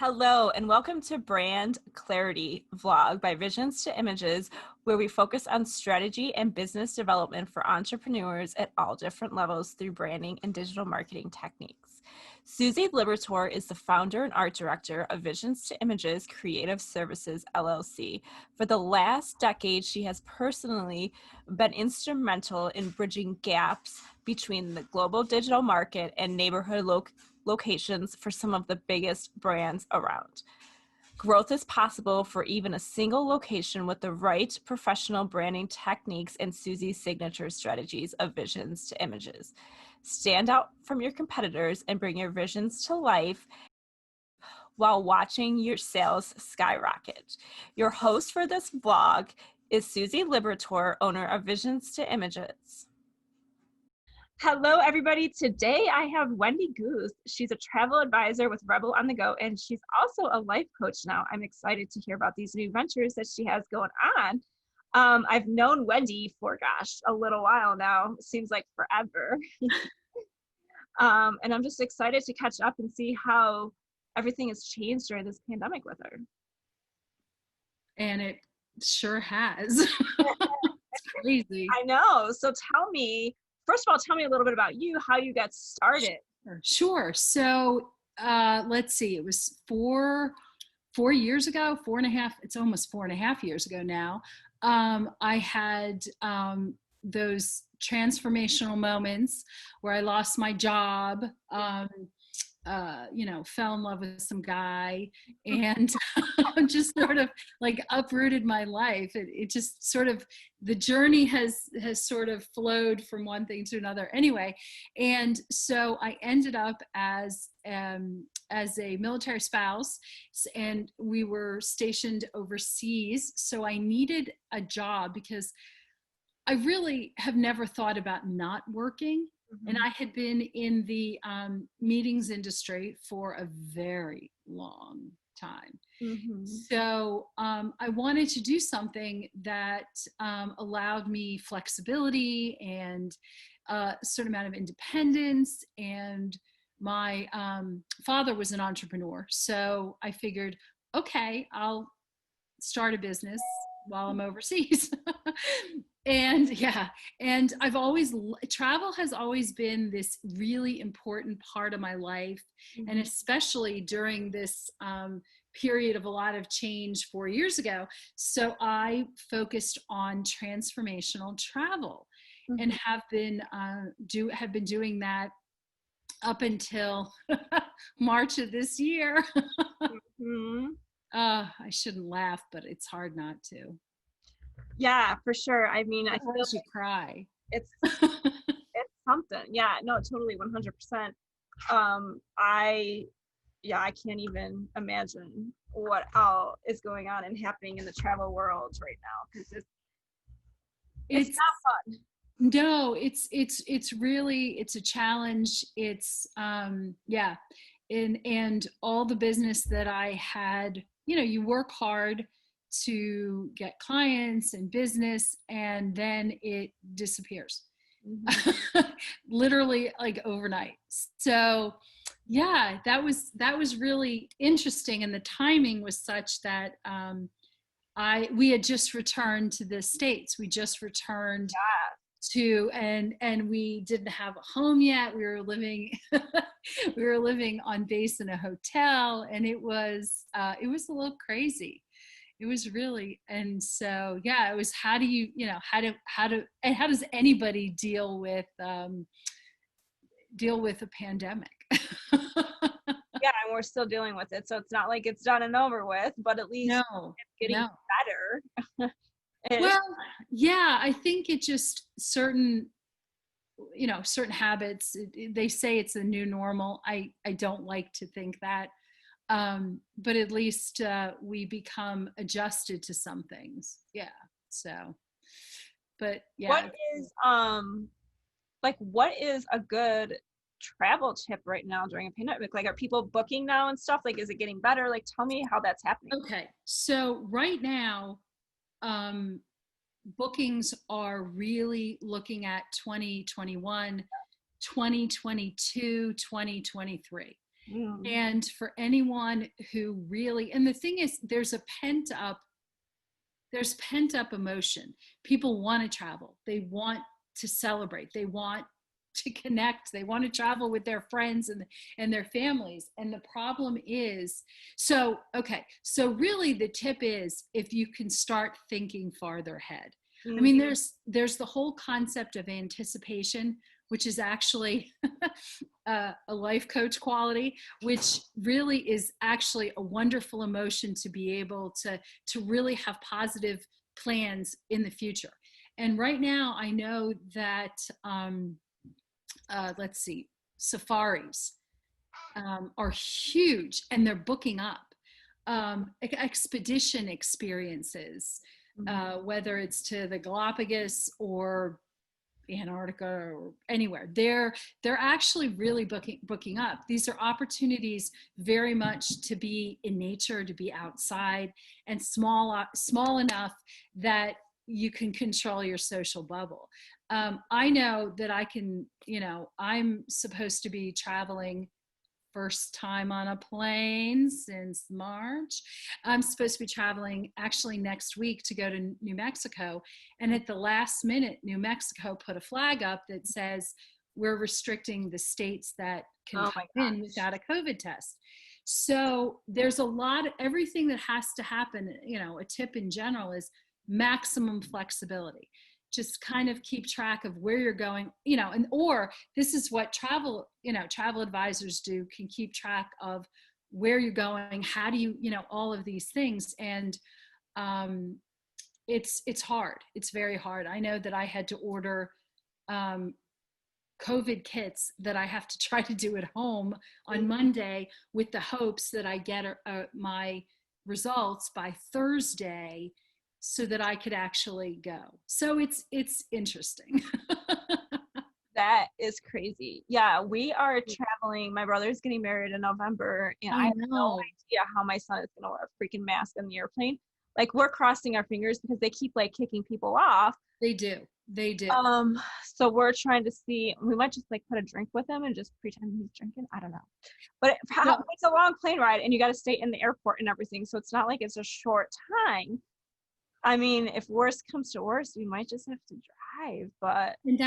Hello, and welcome to Brand Clarity Vlog by Visions to Images, where we focus on strategy and business development for entrepreneurs at all different levels through branding and digital marketing techniques. Susie Liberator is the founder and art director of Visions to Images Creative Services, LLC. For the last decade, she has personally been instrumental in bridging gaps between the global digital market and neighborhood locations for some of the biggest brands around. Growth is possible for even a single location with the right professional branding techniques and Susie's signature strategies of Visions to Images. Stand out from your competitors and bring your visions to life while watching your sales skyrocket. Your host for this vlog is Susie Liberator, owner of Visions to Images. Hello, everybody. Today I have Wendy Guth. She's a travel advisor with Rebel on the Go, and she's also a life coach now. I'm excited to hear about these new ventures that she has going on. I've known Wendy for, a little while now. Seems like forever. And I'm just excited to catch up and see how everything has changed during this pandemic with her. And it sure has. It's crazy. I know. So first of all, tell me a little bit about you, how you got started. Sure. So let's see, it was four years ago, 4.5, it's almost 4.5 years ago now. I had those transformational moments where I lost my job, fell in love with some guy and just sort of like uprooted my life. It just sort of, the journey has sort of flowed from one thing to another anyway. And so I ended up as a military spouse, and we were stationed overseas. So I needed a job because I really have never thought about not working. And I had been in the meetings industry for a very long time. So I wanted to do something that allowed me flexibility and a certain amount of independence. And my father was an entrepreneur. So I figured, okay, I'll start a business while I'm overseas. And travel has always been this really important part of my life. And especially during this period of a lot of change 4 years ago. So I focused on transformational travel and have been doing that up until March of this year. I shouldn't laugh, but it's hard not to. Yeah, for sure. I mean, I feel you cry. It's something. Yeah, no, totally, 100%. I can't even imagine what all is going on and happening in the travel world right now, because it's not fun. No, it's really, it's a challenge. It's and all the business that I had, you work hard to get clients and business, and then it disappears. Literally like overnight. So yeah, that was really interesting. And the timing was such that we had just returned to the States. We just returned to, and we didn't have a home yet. We were living on base in a hotel, and it was a little crazy. It was really, and so yeah, it was how does anybody deal with a pandemic? Yeah, and we're still dealing with it, so it's not like it's done and over with, but at least it's getting better. Well, yeah, I think it just certain habits. They say it's a new normal. I don't like to think that. But at least we become adjusted to some things. Yeah. So, but yeah. What is a good travel tip right now during a pandemic? Like, are people booking now and stuff? Like, is it getting better? Like, tell me how that's happening. Okay. So right now, bookings are really looking at 2021, 2022, 2023. Mm. And for anyone who really, and the thing is, there's pent up emotion. People want to travel. They want to celebrate. They want to connect. They want to travel with their friends and their families. And the problem is, so really the tip is, if you can start thinking farther ahead. I mean, there's the whole concept of anticipation, which is actually a life coach quality, which really is actually a wonderful emotion to be able to really have positive plans in the future. And right now, I know that let's see, safaris are huge, and they're booking up. Expedition experiences, whether it's to the Galapagos or Antarctica or anywhere, they're actually really booking up. These are opportunities very much to be in nature, to be outside, and small enough that you can control your social bubble. I know that I can, I'm supposed to be traveling, first time on a plane since March. I'm supposed to be traveling actually next week to go to New Mexico. And at the last minute, New Mexico put a flag up that says, we're restricting the states that can come in without a COVID test. So there's a lot of everything that has to happen. A tip in general is maximum flexibility. Just kind of keep track of where you're going, or this is what travel advisors do, can keep track of where you're going, how do you, all of these things. And it's hard. It's very hard. I know that I had to order COVID kits that I have to try to do at home on Monday, with the hopes that I get my results by Thursday, so that I could actually go. So it's interesting. That is crazy. Yeah, we are traveling. My brother's getting married in November, and I have no idea how my son is going to wear a freaking mask on the airplane. Like, we're crossing our fingers because they keep kicking people off. They do. So we're trying to see. We might just put a drink with him and just pretend he's drinking. I don't know. But it's a long plane ride, and you got to stay in the airport and everything. So it's not like it's a short time. I mean, if worst comes to worst, we might just have to drive, but. And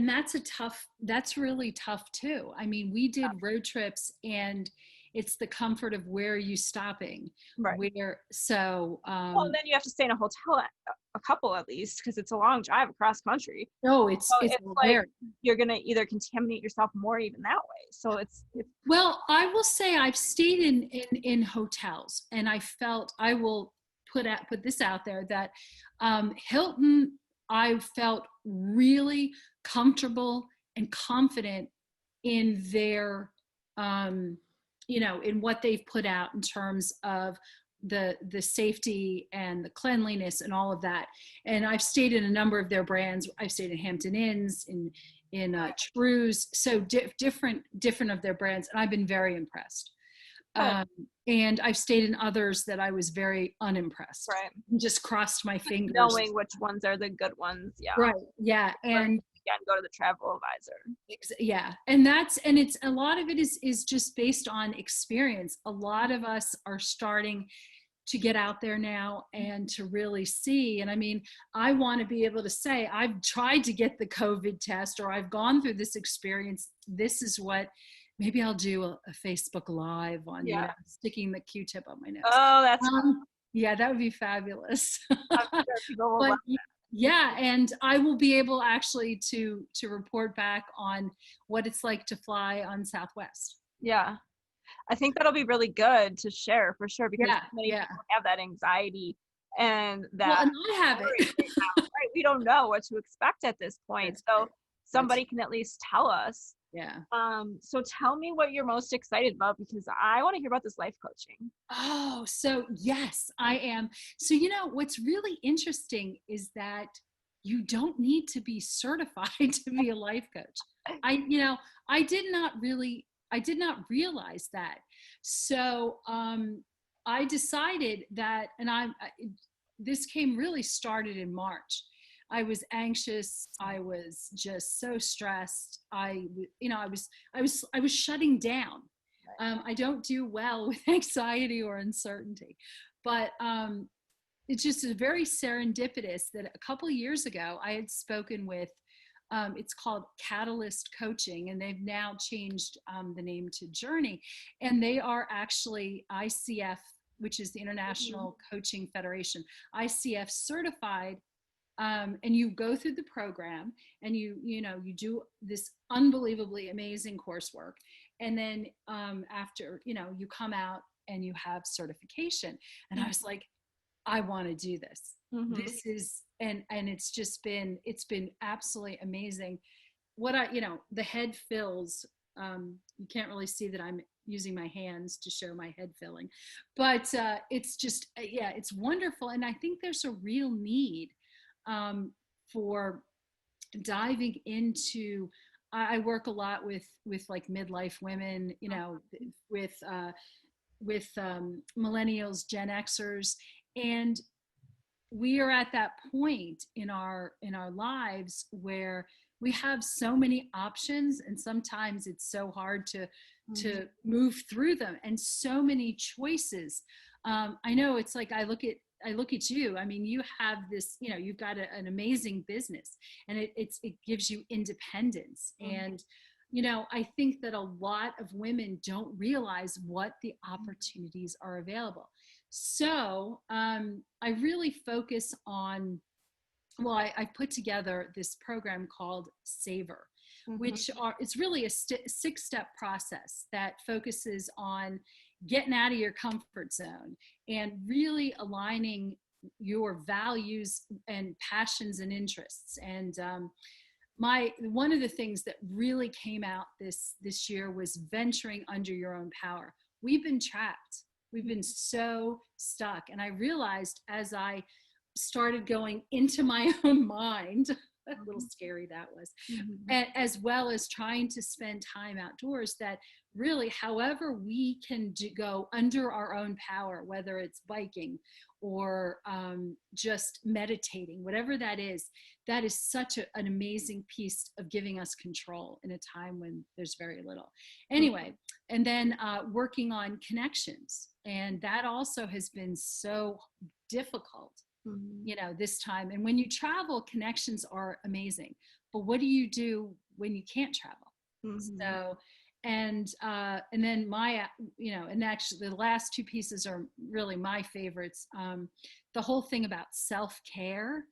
that's really tough too. I mean, we did road trips, and it's the comfort of where you stopping. Right. Well, then you have to stay in a hotel, a couple at least, because it's a long drive across country. No, it's you're going to either contaminate yourself more even that way. So it's. Well, I will say I've stayed in hotels, and I will put this out there, that Hilton, I felt really comfortable and confident in their in what they've put out in terms of the safety and the cleanliness and all of that. And I've stayed in a number of their brands. I've stayed in Hampton Inns, in Trues, so different of their brands, and I've been very impressed. And I've stayed in others that I was very unimpressed. Right. And just crossed my fingers. Knowing which ones are the good ones. Yeah. Right. Yeah. And go to the travel advisor. Yeah. And it's a lot of it is just based on experience. A lot of us are starting to get out there now and to really see. And I mean, I want to be able to say, I've tried to get the COVID test, or I've gone through this experience. This is what. Maybe I'll do a Facebook Live on sticking the Q-tip on my nose. Oh, that's yeah, that would be fabulous. I'm sure people will love that. Yeah, and I will be able actually to report back on what it's like to fly on Southwest. Yeah, I think that'll be really good to share for sure, because many people have that anxiety and that. Well, and I have it. Right? We don't know what to expect at this point, so somebody can at least tell us. Yeah. So tell me what you're most excited about, because I want to hear about this life coaching. Oh, so yes, I am. So, what's really interesting is that you don't need to be certified to be a life coach. I did not realize that. So, I decided that, and this really started in March. I was anxious. I was just so stressed. I was shutting down. I don't do well with anxiety or uncertainty, but it's just very serendipitous that a couple of years ago I had spoken with, it's called Catalyst Coaching, and they've now changed the name to Journey, and they are actually ICF, which is the International Coaching Federation, ICF certified. And you go through the program, and you do this unbelievably amazing coursework, and then after you come out and you have certification. And I was like, I want to do this. This is, and it's been absolutely amazing. What the head fills, you can't really see that I'm using my hands to show my head filling, but it's just, it's wonderful. And I think there's a real need for diving into, I work a lot with like midlife women, with millennials, Gen Xers, and we are at that point in our lives where we have so many options, and sometimes it's so hard to move through them, and so many choices. I know, it's like I look at you. I mean, you have this, you've got an amazing business, and it gives you independence. And I think that a lot of women don't realize what the opportunities are available. So I really focus on, I put together this program called Savor, which it's really a 6-step process that focuses on getting out of your comfort zone and really aligning your values and passions and interests. And one of the things that really came out this year was venturing under your own power. We've been trapped. We've been so stuck. And I realized, as I started going into my own mind, a little scary that was, as well as trying to spend time outdoors, that really, however we can go under our own power, whether it's biking or just meditating, whatever that is such an amazing piece of giving us control in a time when there's very little. Anyway, and then working on connections. And that also has been so difficult, this time. And when you travel, connections are amazing. But what do you do when you can't travel? So, and then and actually the last 2 pieces are really my favorites. The whole thing about self-care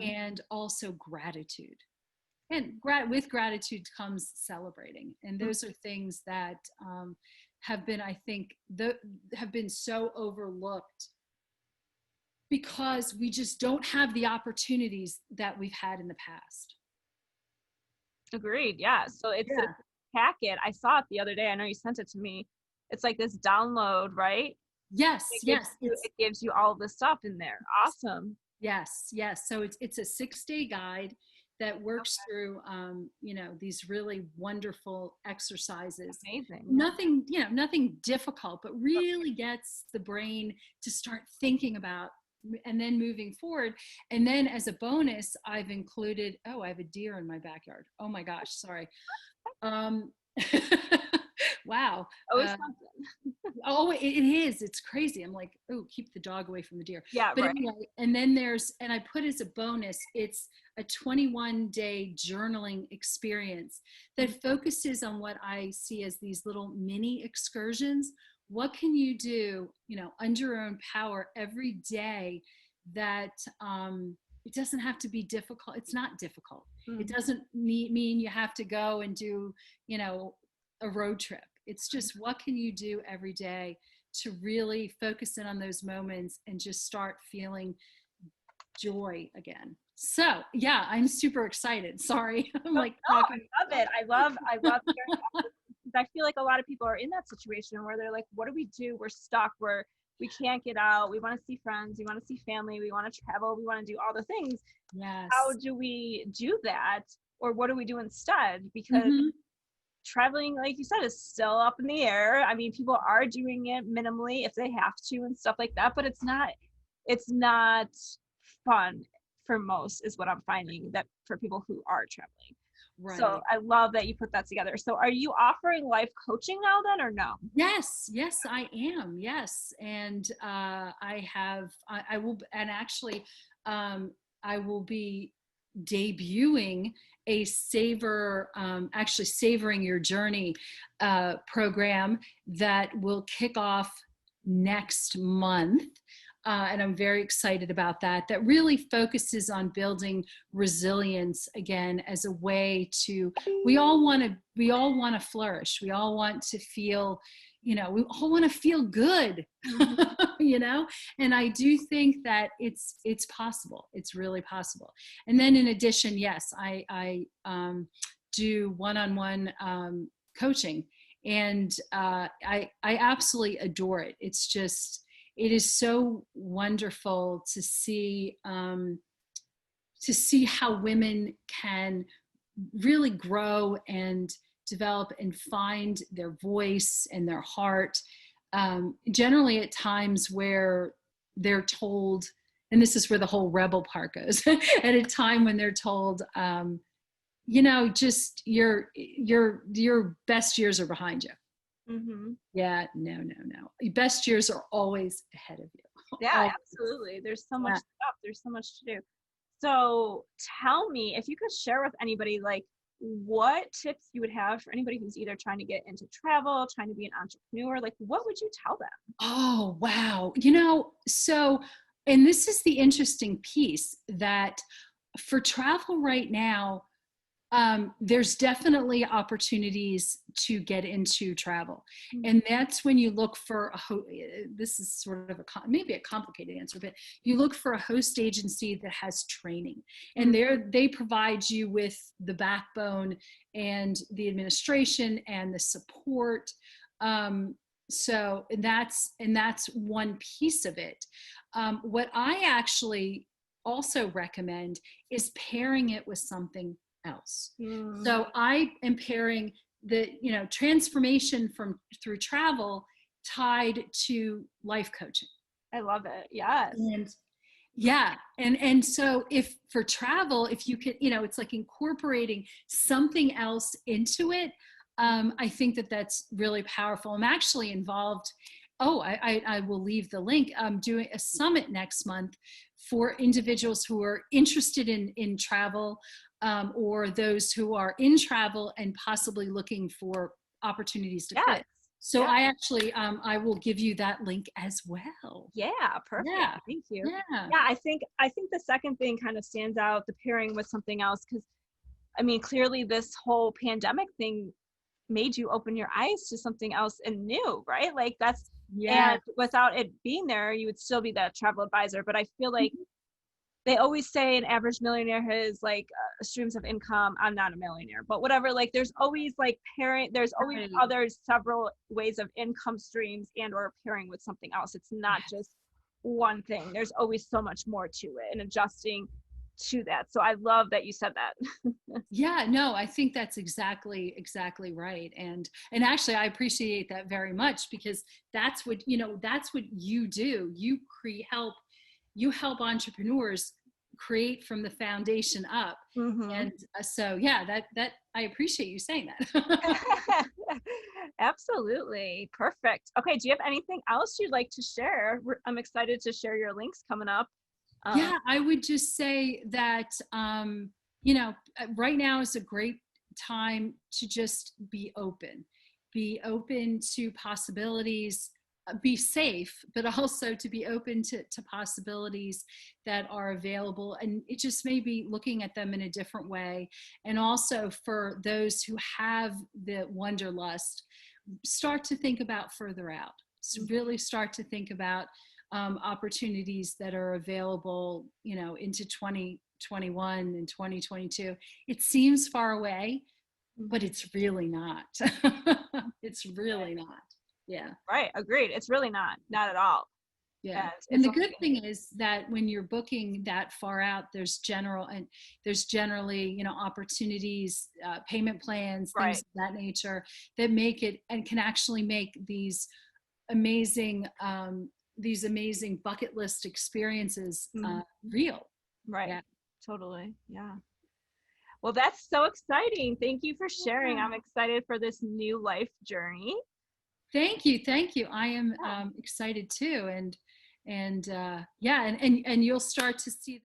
and also gratitude. And with gratitude comes celebrating. And those are things that have been, I think, have been so overlooked, because we just don't have the opportunities that we've had in the past. Agreed. Yeah. So it's a packet. I saw it the other day. I know you sent it to me. It's like this download, right? Yes. It gives you all the stuff in there. Awesome. Yes. So it's a 6-day guide that works through, these really wonderful exercises. Amazing. Nothing difficult, but really gets the brain to start thinking about, and then moving forward. And then as a bonus, I've included, I have a deer in my backyard. Oh my gosh, sorry. Wow. It is. It's crazy. I'm like, keep the dog away from the deer. Yeah. But anyway, and then and I put as a bonus, it's a 21-day journaling experience that focuses on what I see as these little mini excursions. What can you do, under your own power every day that it doesn't have to be difficult. It's not difficult. It doesn't mean you have to go and do, a road trip. It's just, what can you do every day to really focus in on those moments and just start feeling joy again. So yeah, I'm super excited. Sorry. I'm like, talking. I love it. I love hearing about this. I feel like a lot of people are in that situation where they're like, what do we do? We're stuck. We can't get out. We want to see friends. We want to see family. We want to travel. We want to do all the things. Yes. How do we do that? Or what do we do instead? Because traveling, like you said, is still up in the air. I mean, people are doing it minimally if they have to and stuff like that, but it's not fun for most, is what I'm finding, that for people who are traveling. So Right. I love that you put that together. So are you offering life coaching now then, or no? Yes, yes, I am. Yes, and I will, and actually, I will be debuting a actually savoring your journey program that will kick off next month. And I'm very excited about that. That really focuses on building resilience again as a way to. We all want to flourish. We all want to feel, we all want to feel good. Mhm. And I do think that it's possible. It's really possible. And then in addition, yes, I do one-on-one coaching, and I absolutely adore it. It's just, it is so wonderful to see how women can really grow and develop and find their voice and their heart. Generally, at times where they're told, and this is where the whole rebel part goes, at a time when they're told, just your best years are behind you. Mhm. Yeah, no, no, no. Your best years are always ahead of you. Yeah, Always. absolutely. There's so much Yeah. stuff. There's so much to do. So tell me, if you could share with anybody, like, what tips you would have for anybody who's either trying to get into travel, trying to be an entrepreneur, like, what would you tell them? Oh, wow. So, and this is the interesting piece, that for travel right now, there's definitely opportunities to get into travel. Mhm. And that's when you look for this is sort of maybe a complicated answer, but you look for a host agency that has training, and they provide you with the backbone and the administration and the support. So that's one piece of it. What I actually also recommend is pairing it with something else. Mm. So I am pairing the transformation from through travel tied to life coaching. I love it. Yes. And yeah, and so if for travel, if you can, it's like incorporating something else into it. I think that that's really powerful. I'm actually involved. Oh, I will leave the link. I'm doing a summit next month for individuals who are interested in travel, or those who are in travel and possibly looking for opportunities to Yes. quit. So Yeah. I actually, I will give you that link as well. Yeah, perfect. Yeah, Thank you. yeah. Yeah, I think the second thing kind of stands out, the pairing with something else, because I mean, clearly this whole pandemic thing made you open your eyes to something else and new, right? Like that's, Yeah. and without it being there, you would still be that travel advisor. But I feel like they always say an average millionaire has like streams of income. I'm not a millionaire, but whatever. Like there's always like pairing. There's always Right. other several ways of income streams and or pairing with something else. It's not just one thing. There's always so much more to it and adjusting to that. So I love that you said that. Yeah, no, I think that's exactly right. And actually I appreciate that very much, because that's what you do. You help entrepreneurs create from the foundation up. Hmm. And so yeah, that I appreciate you saying that. Absolutely. Perfect. Okay. Do you have anything else you'd like to share? I'm excited to share your links coming up. Yeah, I would just say that, right now is a great time to just be open to possibilities, be safe, but also to be open to possibilities that are available. And it just may be looking at them in a different way. And also for those who have the wanderlust, start to think about further out. So really start to think about opportunities that are available, into 2021 and 2022. It seems far away, but Mhm. it's really not. It's really not. Yeah. Right. Agreed. It's really not at all. Yeah. And And it's the only good going to thing get. is that when you're booking that far out, there's generally, opportunities, payment plans, things Right. of that nature, that make it and can actually make amazing, these amazing bucket list experiences Mhm. real. Right. Yeah. Totally. Yeah. Well, that's so exciting. Thank you for sharing. I'm excited for this new life journey. Thank you, thank you. I am excited too, and yeah, and you'll start to see